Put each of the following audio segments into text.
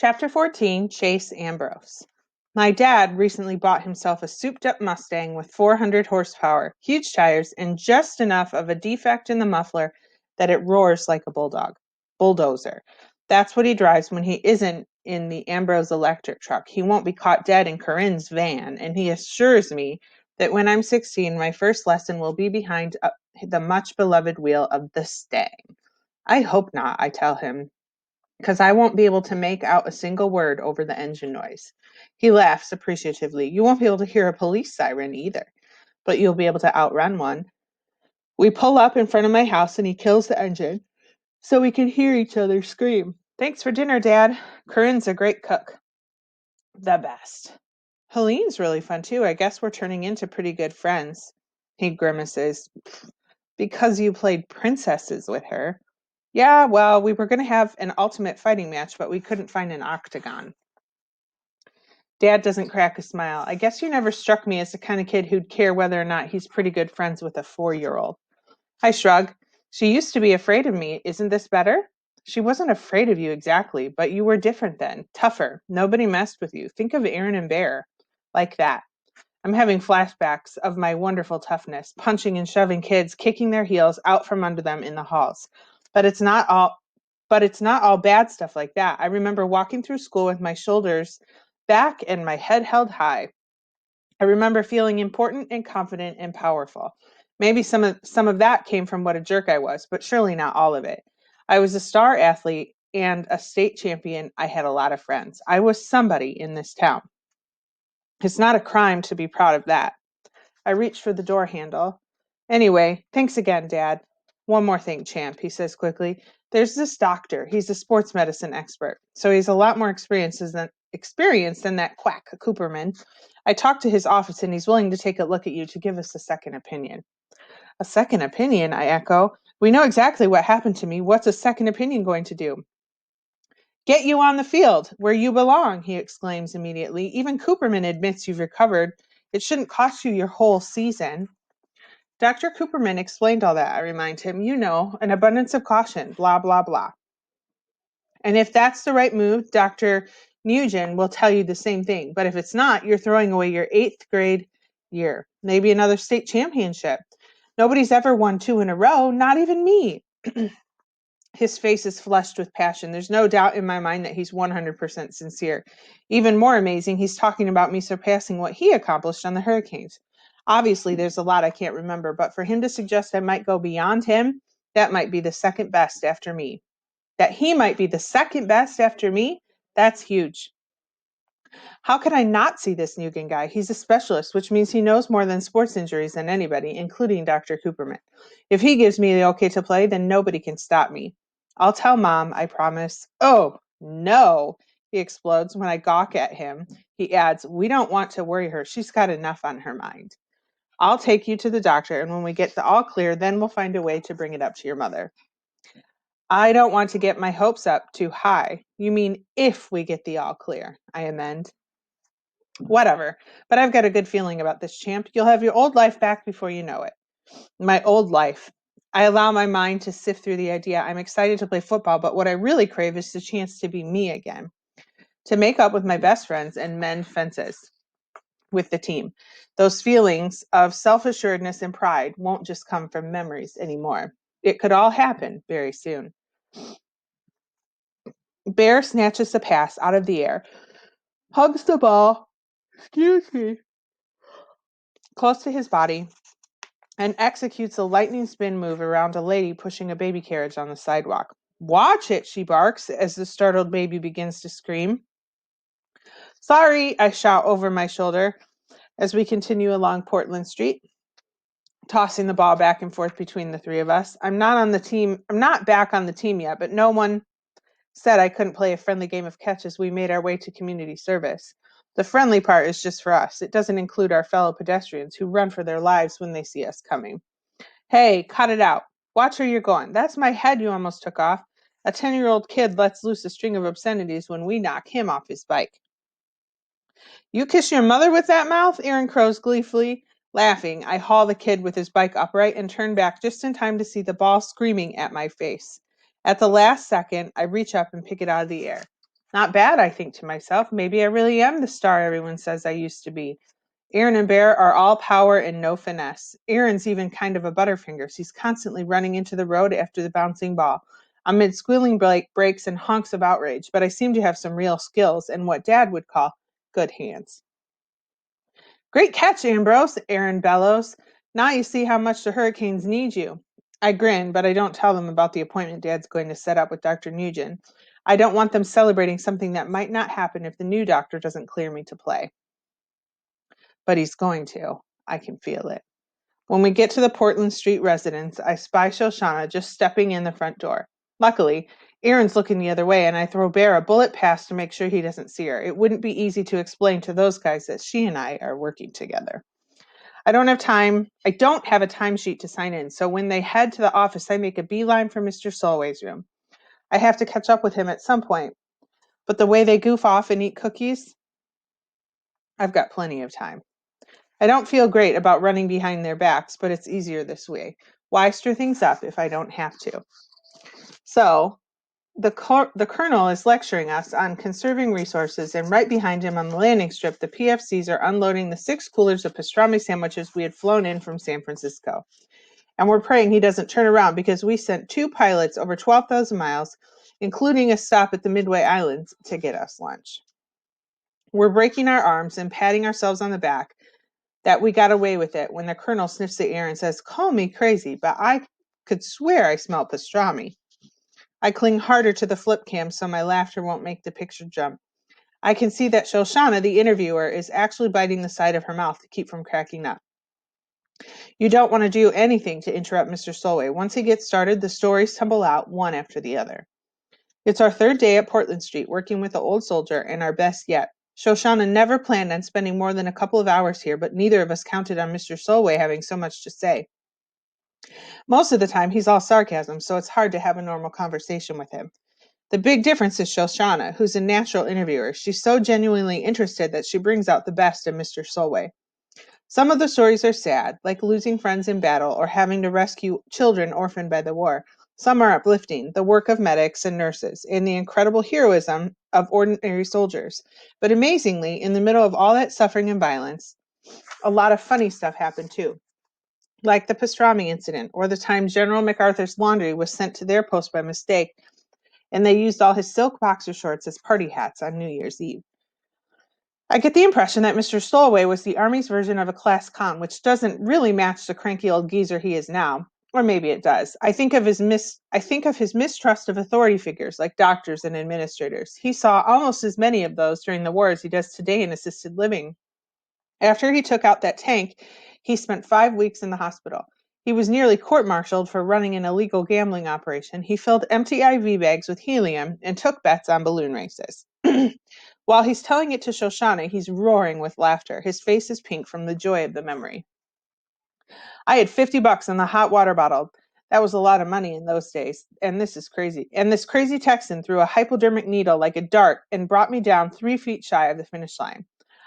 Chapter 14, Chase Ambrose. My dad recently bought himself a souped-up Mustang with 400 horsepower, huge tires, and just enough of a defect in the muffler that it roars like a bulldozer. That's what he drives when he isn't in the Ambrose electric truck. He won't be caught dead in Corinne's van, and he assures me that when I'm 16, my first lesson will be behind the much-beloved wheel of the Stang. I hope not, I tell him, because I won't be able to make out a single word over the engine noise. He laughs appreciatively. You won't be able to hear a police siren either, but you'll be able to outrun one. We pull up in front of my house and he kills the engine so we can hear each other scream. Thanks for dinner, Dad. Corinne's a great cook. The best. Helene's really fun too. I guess we're turning into pretty good friends. He grimaces. Because you played princesses with her. Yeah, well, we were going to have an ultimate fighting match, but we couldn't find an octagon. Dad doesn't crack a smile. I guess you never struck me as the kind of kid who'd care whether or not he's pretty good friends with a 4-year-old. I shrug. She used to be afraid of me. Isn't this better? She wasn't afraid of you exactly, but you were different then. Tougher. Nobody messed with you. Think of Aaron and Bear. Like that. I'm having flashbacks of my wonderful toughness, punching and shoving kids, kicking their heels out from under them in the halls. But it's not all bad stuff like that. I remember walking through school with my shoulders back and my head held high. I remember feeling important and confident and powerful. Maybe some of that came from what a jerk I was, but surely not all of it. I was a star athlete and a state champion. I had a lot of friends. I was somebody in this town. It's not a crime to be proud of that. I reach for the door handle. Anyway, thanks again, Dad. One more thing, Champ, he says quickly. There's this doctor. He's a sports medicine expert, so he's a lot more experienced than that quack, Cooperman. I talked to his office, and he's willing to take a look at you to give us a second opinion. A second opinion, I echo. We know exactly what happened to me. What's a second opinion going to do? Get you on the field, where you belong, he exclaims immediately. Even Cooperman admits you've recovered. It shouldn't cost you your whole season. Dr. Cooperman explained all that, I remind him. You know, an abundance of caution, blah, blah, blah. And if that's the right move, Dr. Nugent will tell you the same thing. But if it's not, you're throwing away your 8th grade year. Maybe another state championship. Nobody's ever won 2 in a row, not even me. His face is flushed with passion. There's no doubt in my mind that he's 100% sincere. Even more amazing, he's talking about me surpassing what he accomplished on the Hurricanes. Obviously, there's a lot I can't remember, but for him to suggest I might go beyond him, that might be the second best after me. That he might be the second best after me, that's huge. How could I not see this Nugent guy? He's a specialist, which means he knows more than sports injuries than anybody, including Dr. Cooperman. If he gives me the okay to play, then nobody can stop me. I'll tell Mom, I promise. Oh, no, he explodes when I gawk at him. He adds, we don't want to worry her. She's got enough on her mind. I'll take you to the doctor, and when we get the all clear, then we'll find a way to bring it up to your mother. I don't want to get my hopes up too high. You mean if we get the all clear, I amend. Whatever, but I've got a good feeling about this, Champ. You'll have your old life back before you know it. My old life. I allow my mind to sift through the idea. I'm excited to play football, but what I really crave is the chance to be me again, to make up with my best friends and mend fences with the team. Those feelings of self-assuredness and pride won't just come from memories anymore. It could all happen very soon. Bear snatches the pass out of the air, hugs the ball, close to his body, and executes a lightning spin move around a lady pushing a baby carriage on the sidewalk. Watch it, she barks as the startled baby begins to scream. Sorry, I shout over my shoulder as we continue along Portland Street, tossing the ball back and forth between the three of us. I'm not back on the team yet, but no one said I couldn't play a friendly game of catch as we made our way to community service. The friendly part is just for us. It doesn't include our fellow pedestrians who run for their lives when they see us coming. Hey, cut it out. Watch where you're going. That's my head you almost took off. A 10-year-old kid lets loose a string of obscenities when we knock him off his bike. You kiss your mother with that mouth? Aaron crows gleefully. Laughing, I haul the kid with his bike upright and turn back just in time to see the ball screaming at my face. At the last second, I reach up and pick it out of the air. Not bad, I think to myself. Maybe I really am the star everyone says I used to be. Aaron and Bear are all power and no finesse. Aaron's even kind of a butterfingers. He's constantly running into the road after the bouncing ball, amid squealing breaks and honks of outrage, but I seem to have some real skills and what Dad would call good hands. Great catch, Ambrose, Aaron bellows. Now you see how much the Hurricanes need you. I grin, but I don't tell them about the appointment Dad's going to set up with Dr. Nugent. I don't want them celebrating something that might not happen if the new doctor doesn't clear me to play. But he's going to. I can feel it. When we get to the Portland Street residence, I spy Shoshana just stepping in the front door. Luckily, Aaron's looking the other way, and I throw Bear a bullet pass to make sure he doesn't see her. It wouldn't be easy to explain to those guys that she and I are working together. I don't have a timesheet to sign in, so when they head to the office, I make a beeline for Mr. Solway's room. I have to catch up with him at some point, but the way they goof off and eat cookies, I've got plenty of time. I don't feel great about running behind their backs, but it's easier this way. Why stir things up if I don't have to? So, the colonel is lecturing us on conserving resources, and right behind him on the landing strip, the PFCs are unloading the 6 coolers of pastrami sandwiches we had flown in from San Francisco. And we're praying he doesn't turn around because we sent 2 pilots over 12,000 miles, including a stop at the Midway Islands, to get us lunch. We're breaking our arms and patting ourselves on the back that we got away with it when the colonel sniffs the air and says, "Call me crazy, but I could swear I smell pastrami." I cling harder to the flip cam so my laughter won't make the picture jump. I can see that Shoshana, the interviewer, is actually biting the side of her mouth to keep from cracking up. You don't want to do anything to interrupt Mr. Solway. Once he gets started, the stories tumble out one after the other. It's our 3rd day at Portland Street, working with the old soldier, and our best yet. Shoshana never planned on spending more than a couple of hours here, but neither of us counted on Mr. Solway having so much to say. Most of the time, he's all sarcasm, so it's hard to have a normal conversation with him. The big difference is Shoshana, who's a natural interviewer. She's so genuinely interested that she brings out the best in Mr. Solway. Some of the stories are sad, like losing friends in battle or having to rescue children orphaned by the war. Some are uplifting, the work of medics and nurses, and the incredible heroism of ordinary soldiers. But amazingly, in the middle of all that suffering and violence, a lot of funny stuff happened too. Like the pastrami incident, or the time General MacArthur's laundry was sent to their post by mistake, and they used all his silk boxer shorts as party hats on New Year's Eve. I get the impression that Mr. Solway was the Army's version of a class clown, which doesn't really match the cranky old geezer he is now. Or maybe it does. I think of his mistrust of authority figures like doctors and administrators. He saw almost as many of those during the war as he does today in assisted living. After he took out that tank, he spent 5 weeks in the hospital. He was nearly court-martialed for running an illegal gambling operation. He filled empty IV bags with helium and took bets on balloon races. While he's telling it to Shoshana, he's roaring with laughter. His face is pink from the joy of the memory. I had $50 in the hot water bottle. That was a lot of money in those days. And this is crazy. And this crazy Texan threw a hypodermic needle like a dart and brought me down 3 feet shy of the finish line.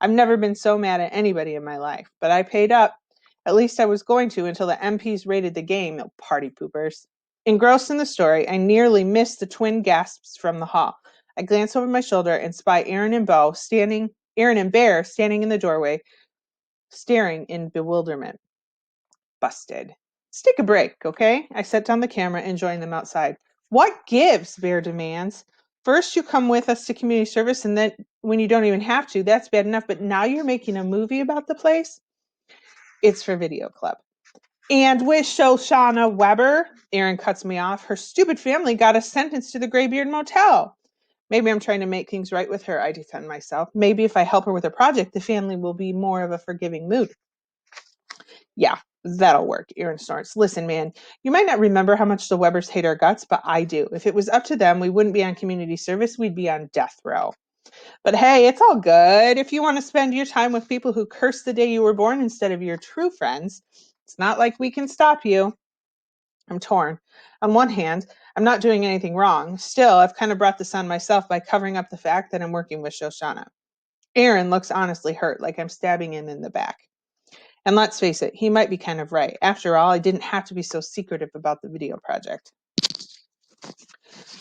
I've never been so mad at anybody in my life, but I paid up. At least I was going to until the MPs raided the game, party poopers. Engrossed in the story, I nearly missed the twin gasps from the hall. I glance over my shoulder and spy Aaron and Bear standing in the doorway, staring in bewilderment. Busted. Let's take a break, okay? I set down the camera and join them outside. What gives? Bear demands. First, you come with us to community service, and then when you don't even have to, that's bad enough. But now you're making a movie about the place? It's for Video Club. And with Shoshana Weber, Aaron cuts me off. Her stupid family got us sentenced to the Graybeard Motel. Maybe I'm trying to make things right with her, I defend myself. Maybe if I help her with a project, the family will be more of a forgiving mood. Yeah, that'll work, Aaron snorts. Listen, man, you might not remember how much the Webers hate our guts, but I do. If it was up to them, we wouldn't be on community service. We'd be on death row. But hey, it's all good. If you want to spend your time with people who curse the day you were born instead of your true friends, it's not like we can stop you. I'm torn. On one hand, I'm not doing anything wrong. Still, I've kind of brought this on myself by covering up the fact that I'm working with Shoshana. Aaron looks honestly hurt, like I'm stabbing him in the back. And let's face it, he might be kind of right. After all, I didn't have to be so secretive about the video project.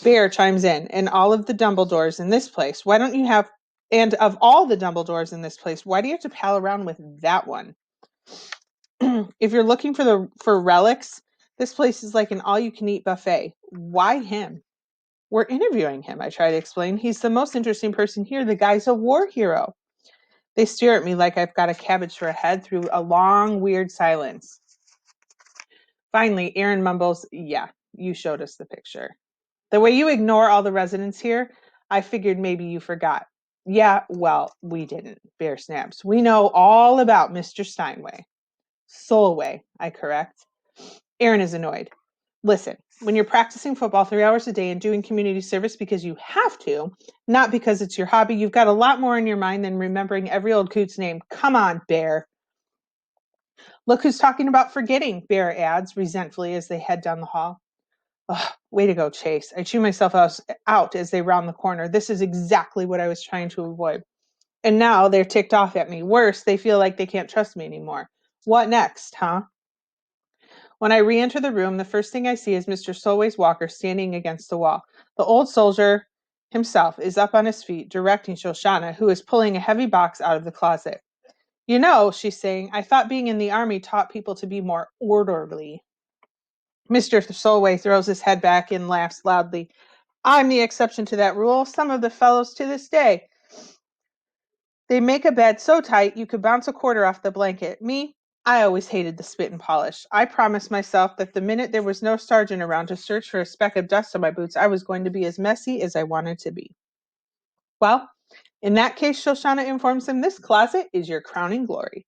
Bear chimes in, and all of the Dumbledores in this place, why don't you have, and of all the Dumbledores in this place, why do you have to pal around with that one? If you're looking for relics, this place is like an all-you-can-eat buffet. Why him? We're interviewing him, I try to explain. He's the most interesting person here. The guy's a war hero. They stare at me like I've got a cabbage for a head through a long, weird silence. Finally, Aaron mumbles, yeah, you showed us the picture. The way you ignore all the residents here, I figured maybe you forgot. Yeah, well, we didn't, Bear snaps. We know all about Mr. Steinway. Solway, I correct. Aaron is annoyed. Listen, when you're practicing football 3 hours a day and doing community service because you have to, not because it's your hobby, you've got a lot more in your mind than remembering every old coot's name. Come on, Bear. Look who's talking about forgetting, Bear adds resentfully as they head down the hall. Ugh, way to go, Chase. I chew myself out as they round the corner. This is exactly what I was trying to avoid. And now they're ticked off at me. Worse, they feel like they can't trust me anymore. What next, huh? When I re-enter the room, the first thing I see is Mr. Solway's walker standing against the wall. The old soldier himself is up on his feet, directing Shoshana, who is pulling a heavy box out of the closet. You know, she's saying, I thought being in the army taught people to be more orderly. Mr. Solway throws his head back and laughs loudly. I'm the exception to that rule. Some of the fellows to this day. They make a bed so tight you could bounce a quarter off the blanket. Me, I always hated the spit and polish. I promised myself that the minute there was no sergeant around to search for a speck of dust on my boots, I was going to be as messy as I wanted to be. Well, in that case, Shoshana informs him, this closet is your crowning glory.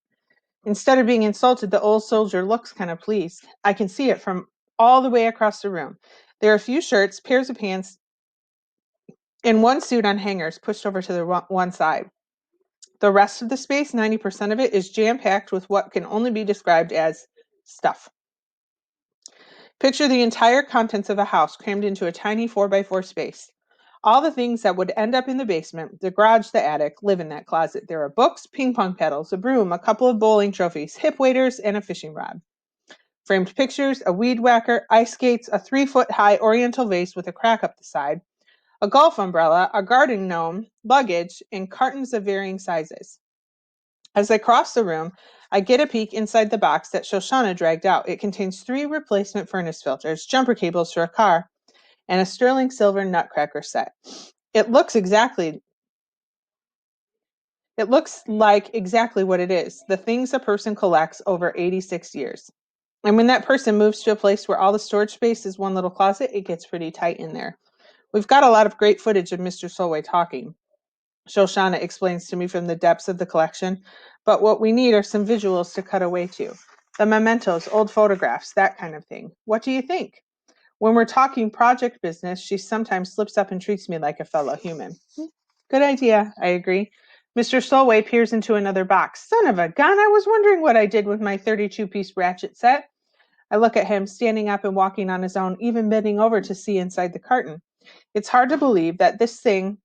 Instead of being insulted, the old soldier looks kind of pleased. I can see it from all the way across the room. There are a few shirts, pairs of pants, and one suit on hangers pushed over to the one side. The rest of the space, 90% of it, is jam-packed with what can only be described as stuff. Picture the entire contents of a house crammed into a tiny 4x4 space. All the things that would end up in the basement, the garage, the attic, live in that closet. There are books, ping pong paddles, a broom, a couple of bowling trophies, hip waders, and a fishing rod. Framed pictures, a weed whacker, ice skates, a 3-foot-high oriental vase with a crack up the side, a golf umbrella, a garden gnome, luggage, and cartons of varying sizes. As I cross the room, I get a peek inside the box that Shoshana dragged out. It contains 3 replacement furnace filters, jumper cables for a car, and a sterling silver nutcracker set. It looks like exactly what it is, the things a person collects over 86 years. And when that person moves to a place where all the storage space is one little closet, it gets pretty tight in there. We've got a lot of great footage of Mr. Solway talking. Shoshana explains to me from the depths of the collection, but what we need are some visuals to cut away to. The mementos, old photographs, that kind of thing. What do you think? When we're talking project business, she sometimes slips up and treats me like a fellow human. Good idea, I agree. Mr. Solway peers into another box. Son of a gun, I was wondering what I did with my 32-piece ratchet set. I look at him, standing up and walking on his own, even bending over to see inside the carton. It's hard to believe that this thing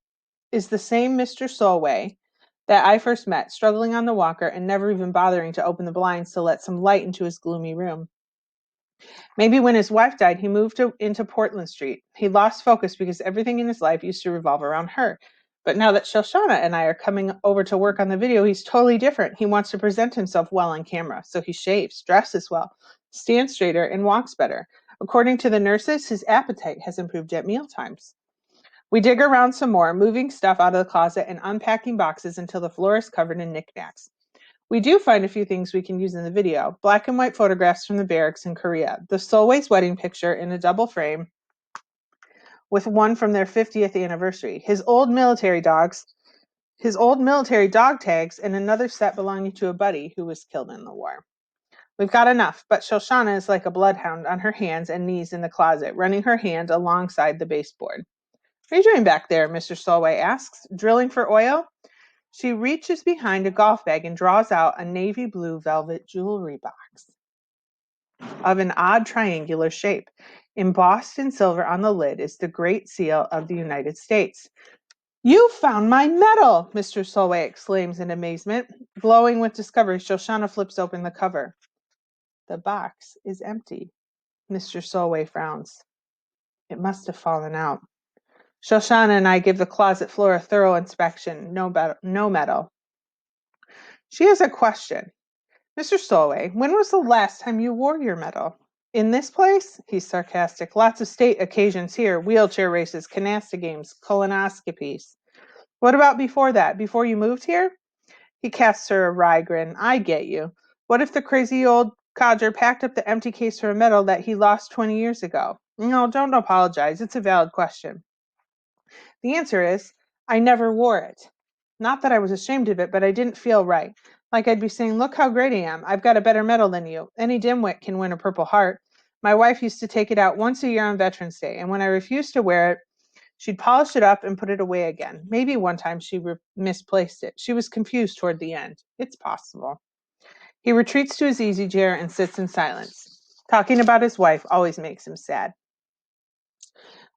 is the same Mr. Solway that I first met, struggling on the walker and never even bothering to open the blinds to let some light into his gloomy room. Maybe when his wife died, he moved into Portland Street. He lost focus because everything in his life used to revolve around her. But now that Shoshana and I are coming over to work on the video, he's totally different. He wants to present himself well on camera, so he shaves, dresses well, stands straighter, and walks better. According to the nurses, his appetite has improved at mealtimes. We dig around some more, moving stuff out of the closet and unpacking boxes until the floor is covered in knickknacks. We do find a few things we can use in the video. Black and white photographs from the barracks in Korea. The Solway's wedding picture in a double frame with one from their 50th anniversary. His old military dog tags, and another set belonging to a buddy who was killed in the war. We've got enough, but Shoshana is like a bloodhound on her hands and knees in the closet, running her hand alongside the baseboard. What are you doing back there? Mr. Solway asks. Drilling for oil? She reaches behind a golf bag and draws out a navy blue velvet jewelry box of an odd triangular shape. Embossed in silver on the lid is the Great Seal of the United States. You found my medal, Mr. Solway exclaims in amazement. Glowing with discovery, Shoshana flips open the cover. The box is empty. Mr. Solway frowns. It must have fallen out. Shoshana and I give the closet floor a thorough inspection. No metal. She has a question. Mr. Stowaway, when was the last time you wore your medal? In this place? He's sarcastic. Lots of state occasions here. Wheelchair races, canasta games, colonoscopies. What about before that? Before you moved here? He casts her a wry grin. I get you. What if the crazy old codger packed up the empty case for a medal that he lost 20 years ago? No, don't apologize. It's a valid question. The answer is, I never wore it. Not that I was ashamed of it, but I didn't feel right. Like I'd be saying, look how great I am. I've got a better medal than you. Any dimwit can win a Purple Heart. My wife used to take it out once a year on Veterans Day, and when I refused to wear it, she'd polish it up and put it away again. Maybe one time she misplaced it. She was confused toward the end. It's possible. He retreats to his easy chair and sits in silence. Talking about his wife always makes him sad.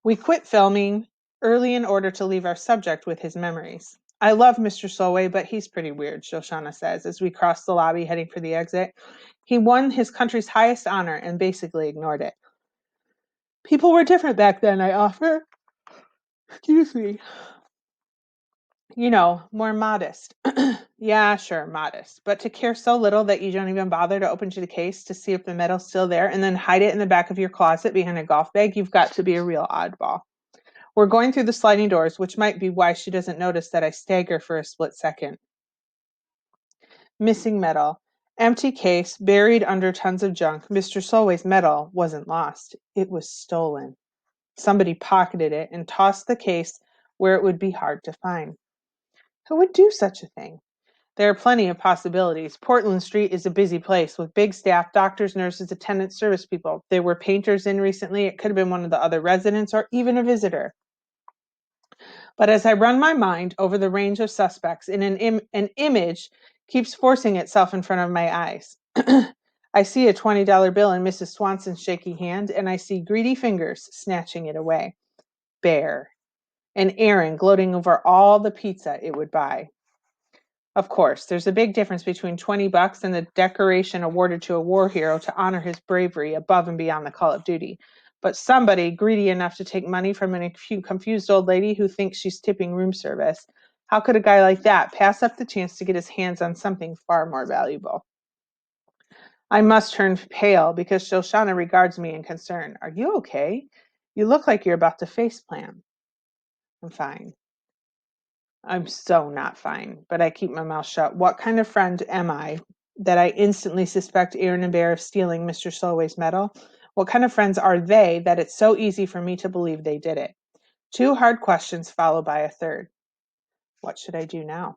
We quit filming early in order to leave our subject with his memories. I love Mr. Solway, but he's pretty weird, Shoshana says as we cross the lobby heading for the exit. He won his country's highest honor and basically ignored it. People were different back then, I offer. Excuse me. You know, more modest. Yeah, sure, modest. But to care so little that you don't even bother to open the case to see if the medal's still there and then hide it in the back of your closet behind a golf bag, you've got to be a real oddball. We're going through the sliding doors, which might be why she doesn't notice that I stagger for a split second. Missing medal. Empty case, buried under tons of junk. Mr. Solway's medal wasn't lost. It was stolen. Somebody pocketed it and tossed the case where it would be hard to find. Who would do such a thing? There are plenty of possibilities. Portland Street is a busy place with big staff, doctors, nurses, attendants, service people. There were painters in recently. It could have been one of the other residents or even a visitor. But as I run my mind over the range of suspects, an image keeps forcing itself in front of my eyes. I see a $20 bill in Mrs. Swanson's shaky hand, and I see greedy fingers snatching it away. Bear. And Aaron gloating over all the pizza it would buy. Of course, there's a big difference between $20 and the decoration awarded to a war hero to honor his bravery above and beyond the call of duty. But somebody greedy enough to take money from a confused old lady who thinks she's tipping room service, how could a guy like that pass up the chance to get his hands on something far more valuable? I must turn pale because Shoshana regards me in concern. Are you okay? You look like you're about to faceplant. I'm fine. I'm so not fine, but I keep my mouth shut. What kind of friend am I that I instantly suspect Aaron and Bear of stealing Mr. Solway's medal? What kind of friends are they that it's so easy for me to believe they did it? Two hard questions followed by a third. What should I do now?